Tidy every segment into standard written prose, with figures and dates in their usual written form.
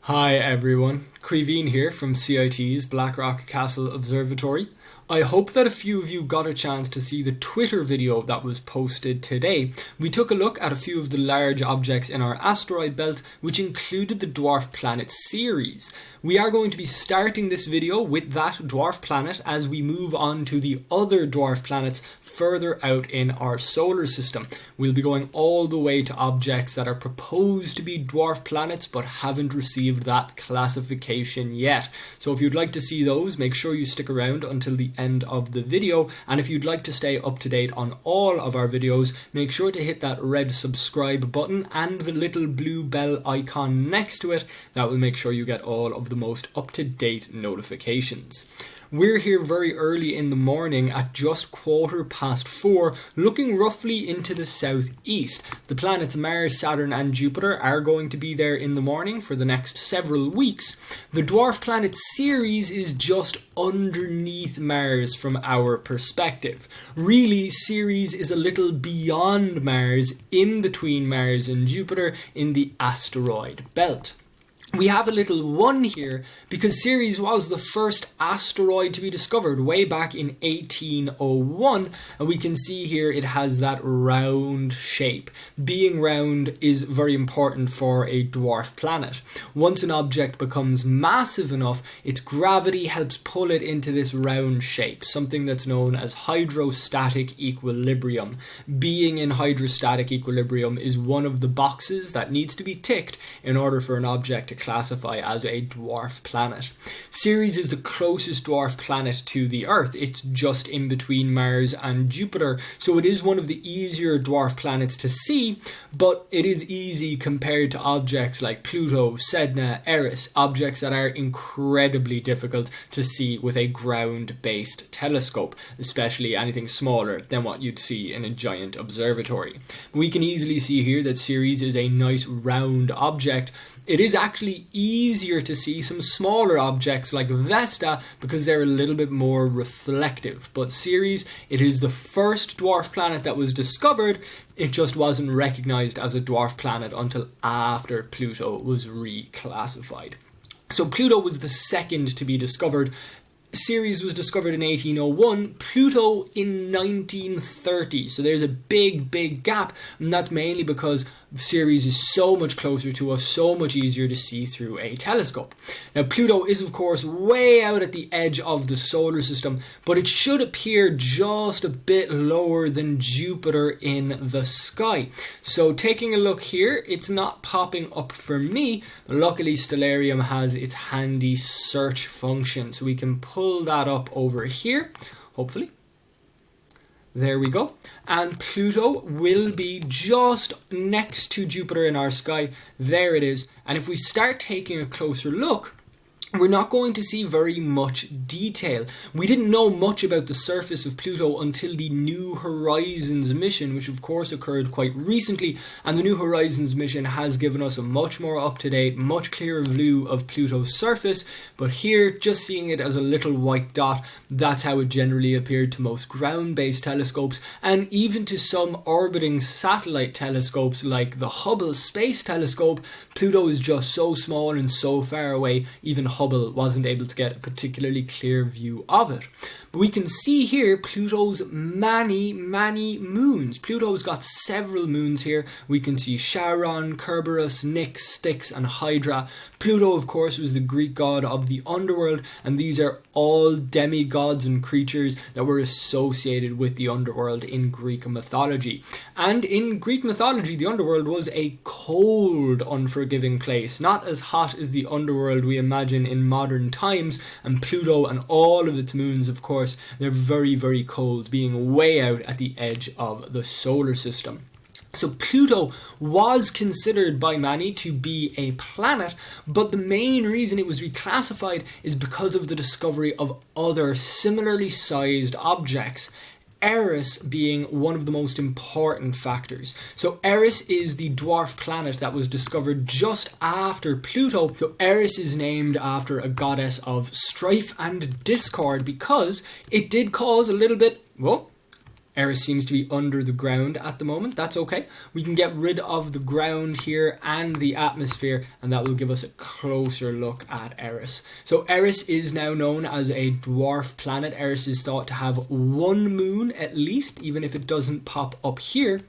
Hi everyone, Caoimhin here from CIT's Blackrock Castle Observatory. I hope that a few of you got a chance to see the Twitter video that was posted today. We took a look at a few of the large objects in our asteroid belt, which included the dwarf planet Ceres. We are going to be starting this video with that dwarf planet as we move on to the other dwarf planets further out in our solar system. We'll be going all the way to objects that are proposed to be dwarf planets but haven't received that classification yet. So if you'd like to see those, make sure you stick around until the end of the video, and if you'd like to stay up to date on all of our videos, make sure to hit that red subscribe button and the little blue bell icon next to it. That will make sure you get all of the most up-to-date notifications. We're here very early in the morning at just 4:15, looking roughly into the southeast. The planets Mars, Saturn and Jupiter are going to be there in the morning for the next several weeks. The dwarf planet Ceres is just underneath Mars from our perspective. Really, Ceres is a little beyond Mars, in between Mars and Jupiter in the asteroid belt. We have a little 1 here because Ceres was the first asteroid to be discovered way back in 1801, and we can see here it has that round shape. Being round is very important for a dwarf planet. Once an object becomes massive enough, its gravity helps pull it into this round shape, something that's known as hydrostatic equilibrium. Being in hydrostatic equilibrium is one of the boxes that needs to be ticked in order for an object to classify as a dwarf planet. Ceres is the closest dwarf planet to the Earth. It's just in between Mars and Jupiter, so it is one of the easier dwarf planets to see, but it is easy compared to objects like Pluto, Sedna, Eris, objects that are incredibly difficult to see with a ground-based telescope, especially anything smaller than what you'd see in a giant observatory. We can easily see here that Ceres is a nice round object. It is actually easier to see some smaller objects like Vesta because they're a little bit more reflective. But Ceres, it is the first dwarf planet that was discovered. It just wasn't recognized as a dwarf planet until after Pluto was reclassified. So Pluto was the second to be discovered. Ceres was discovered in 1801, Pluto in 1930, so there's a big gap, and that's mainly because Ceres is so much closer to us, so much easier to see through a telescope. Now Pluto is of course way out at the edge of the solar system, but it should appear just a bit lower than Jupiter in the sky. So taking a look here, it's not popping up for me. Luckily Stellarium has its handy search function, so we can pull that up over here, hopefully. There we go. And Pluto will be just next to Jupiter in our sky. There it is. And if we start taking a closer look, we're not going to see very much detail. We didn't know much about the surface of Pluto until the New Horizons mission, which of course occurred quite recently, and the New Horizons mission has given us a much more up-to-date, much clearer view of Pluto's surface, but here, just seeing it as a little white dot, that's how it generally appeared to most ground-based telescopes, and even to some orbiting satellite telescopes like the Hubble Space Telescope. Pluto is just so small and so far away, even Hubble wasn't able to get a particularly clear view of it. But we can see here Pluto's many moons. Pluto's got several moons here. We can see Charon, Kerberos, Nix, Styx and Hydra. Pluto of course was the Greek god of the underworld, and these are all demigods and creatures that were associated with the underworld in Greek mythology. And in Greek mythology, the underworld was a cold, unforgiving place, not as hot as the underworld we imagine in modern times, and Pluto and all of its moons, of course, they're very cold, being way out at the edge of the solar system. So Pluto was considered by many to be a planet, but the main reason it was reclassified is because of the discovery of other similarly sized objects. Eris being one of the most important factors. So Eris is the dwarf planet that was discovered just after Pluto. So Eris is named after a goddess of strife and discord because it did cause a little bit, well, Eris seems to be under the ground at the moment. That's okay. We can get rid of the ground here and the atmosphere, and that will give us a closer look at Eris. So Eris is now known as a dwarf planet. Eris is thought to have one moon at least, even if it doesn't pop up here.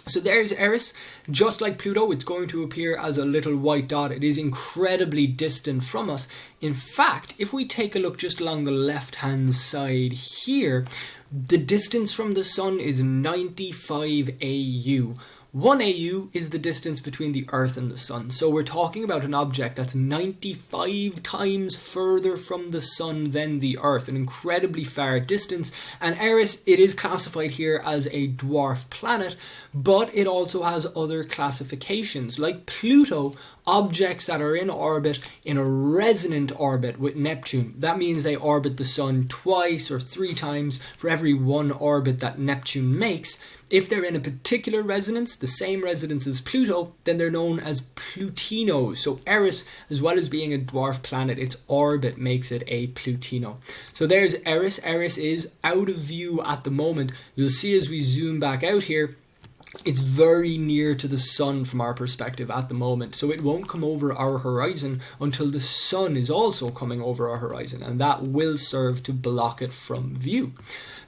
So there's Eris. Just like Pluto, it's going to appear as a little white dot. It is incredibly distant from us. In fact, if we take a look just along the left-hand side here, the distance from the Sun is 95 AU. 1 AU is the distance between the Earth and the Sun. So we're talking about an object that's 95 times further from the Sun than the Earth, an incredibly far distance. And Eris, it is classified here as a dwarf planet, but it also has other classifications. Like Pluto, objects that are in orbit in a resonant orbit with Neptune. That means they orbit the Sun twice or 3 times for every one orbit that Neptune makes. If they're in a particular resonance, the same resonance as Pluto, then they're known as plutinos. So Eris, as well as being a dwarf planet, its orbit makes it a plutino. So there's Eris. Eris is out of view at the moment. You'll see as we zoom back out here, it's very near to the Sun from our perspective at the moment, so it won't come over our horizon until the Sun is also coming over our horizon, and that will serve to block it from view.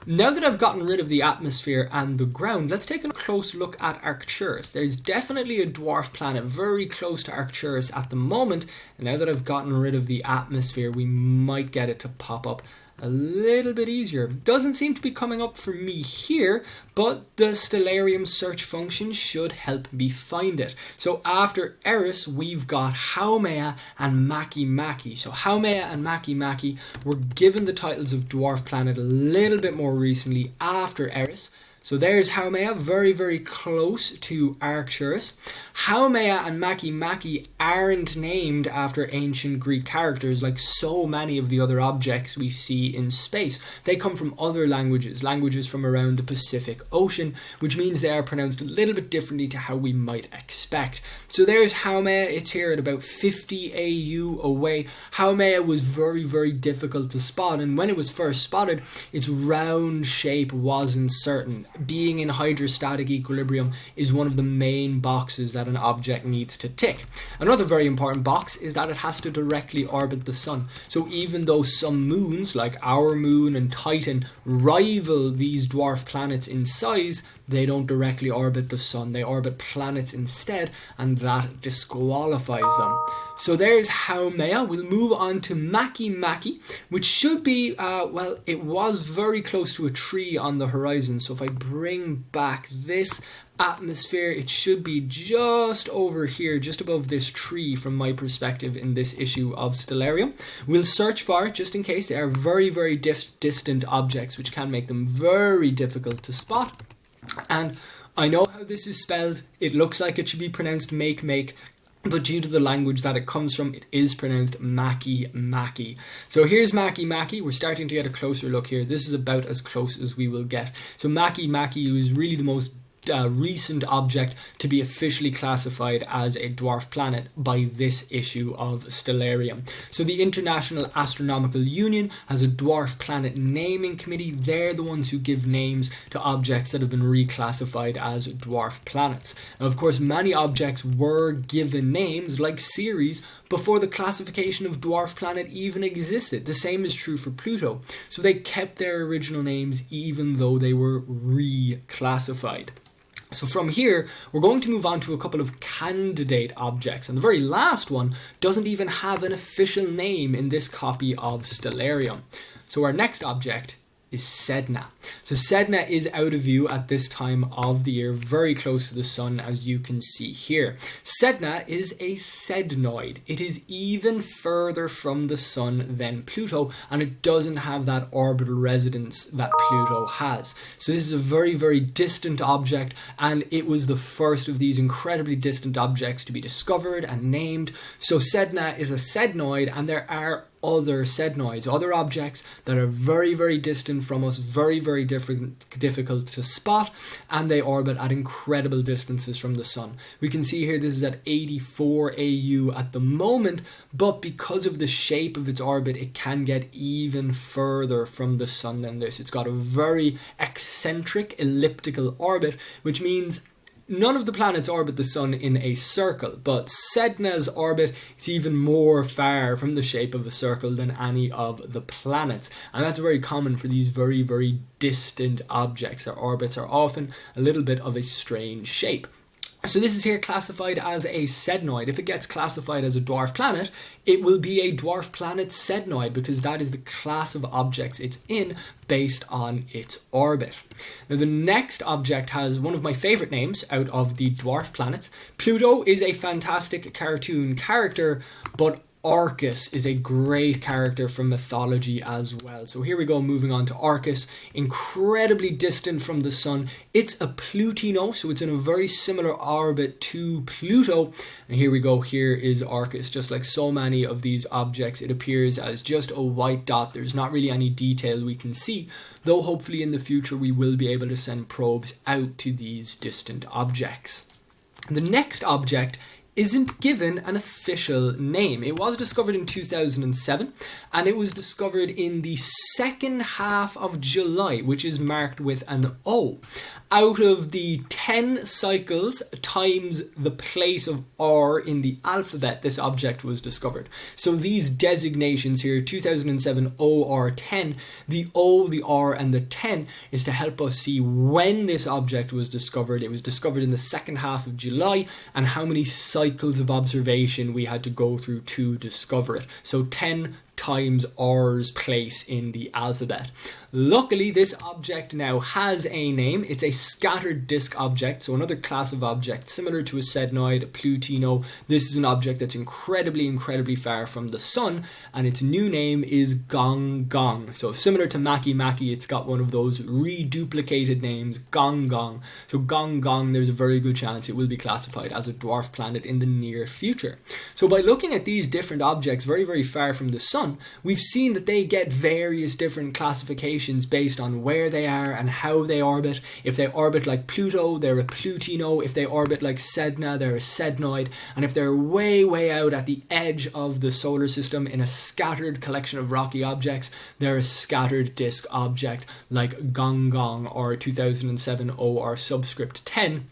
Now that I've gotten rid of the atmosphere and the ground, let's take a close look at Arcturus. There's definitely a dwarf planet very close to Arcturus at the moment, and now that I've gotten rid of the atmosphere, we might get it to pop up a little bit easier. Doesn't seem to be coming up for me here, but the Stellarium search function should help me find it. So after Eris, we've got Haumea and Maki. So Haumea and Maki were given the titles of dwarf planet a little bit more recently after Eris. So there's Haumea, very, very close to Arcturus. Haumea and Maki aren't named after ancient Greek characters like so many of the other objects we see in space. They come from other languages from around the Pacific Ocean, which means they are pronounced a little bit differently to how we might expect. So there's Haumea, it's here at about 50 AU away. Haumea was very, very difficult to spot, and when it was first spotted, its round shape wasn't certain. Being in hydrostatic equilibrium is one of the main boxes that an object needs to tick. Another very important box is that it has to directly orbit the Sun. So even though some moons, like our moon and Titan, rival these dwarf planets in size, they don't directly orbit the Sun. They orbit planets instead, and that disqualifies them. So there's Haumea. We'll move on to Maki, which should be, well, it was very close to a tree on the horizon. So if I bring back this atmosphere, it should be just over here, just above this tree from my perspective in this issue of Stellarium. We'll search for it just in case. They are very, very distant objects, which can make them very difficult to spot. And I know how this is spelled. It looks like it should be pronounced make, but due to the language that it comes from, it is pronounced Maki. So here's Maki. We're starting to get a closer look here. This is about as close as we will get. So Maki is really the most recent object to be officially classified as a dwarf planet by this issue of Stellarium. So the International Astronomical Union has a dwarf planet naming committee. They're the ones who give names to objects that have been reclassified as dwarf planets. Now, of course, many objects were given names, like Ceres, before the classification of dwarf planet even existed. The same is true for Pluto. So they kept their original names even though they were reclassified. So from here, we're going to move on to a couple of candidate objects. And the very last one doesn't even have an official name in this copy of Stellarium. So our next object is Sedna. So Sedna is out of view at this time of the year, very close to the Sun, as you can see here. Sedna is a sednoid. It is even further from the Sun than Pluto, and it doesn't have that orbital resonance that Pluto has. So this is a very, very distant object, and it was the first of these incredibly distant objects to be discovered and named. So Sedna is a sednoid, and there are other sednoids, other objects that are very, very distant from us, very, very difficult to spot, and they orbit at incredible distances from the sun. We can see here this is at 84 AU at the moment, but because of the shape of its orbit, it can get even further from the sun than this. It's got a very eccentric elliptical orbit, which means none of the planets orbit the sun in a circle, but Sedna's orbit is even more far from the shape of a circle than any of the planets. And that's very common for these very, very distant objects. Their orbits are often a little bit of a strange shape. So this is here classified as a sednoid. If it gets classified as a dwarf planet, it will be a dwarf planet sednoid because that is the class of objects it's in based on its orbit. Now the next object has one of my favorite names out of the dwarf planets. Pluto is a fantastic cartoon character, but Orcus is a great character from mythology as well. So here we go, moving on to Orcus, incredibly distant from the sun. It's a plutino, so it's in a very similar orbit to Pluto. And here we go, here is Orcus. Just like so many of these objects, it appears as just a white dot. There's not really any detail we can see, though hopefully in the future we will be able to send probes out to these distant objects. The next object isn't given an official name. It was discovered in 2007, and it was discovered in the second half of July, which is marked with an O. Out of the 10 cycles times the place of R in the alphabet, this object was discovered. So these designations here, 2007 OR10, the O, the R, and the 10 is to help us see when this object was discovered. It was discovered in the second half of July, and how many cycles of observation we had to go through to discover it. So 10 times R's place in the alphabet. Luckily, this object now has a name. It's a scattered disk object, so another class of object similar to a sednoid, a plutino. This is an object that's incredibly far from the sun, and its new name is Gong Gong. So similar to Maki, it's got one of those reduplicated names, Gong Gong. So Gong Gong, there's a very good chance it will be classified as a dwarf planet in the near future. So by looking at these different objects very far from the sun, we've seen that they get various different classifications based on where they are and how they orbit. If they orbit like Pluto, they're a plutino. If they orbit like Sedna, they're a sednoid. And if they're way out at the edge of the solar system in a scattered collection of rocky objects, they're a scattered disk object like Gong Gong or 2007 OR subscript 10.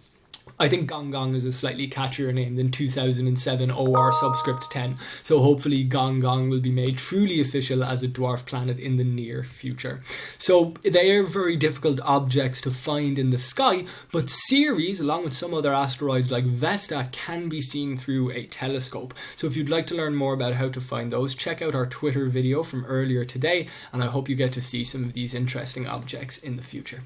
I think Gong Gong is a slightly catchier name than 2007 OR subscript 10, so hopefully Gong Gong will be made truly official as a dwarf planet in the near future. So they are very difficult objects to find in the sky, but Ceres, along with some other asteroids like Vesta, can be seen through a telescope. So if you'd like to learn more about how to find those, check out our Twitter video from earlier today, and I hope you get to see some of these interesting objects in the future.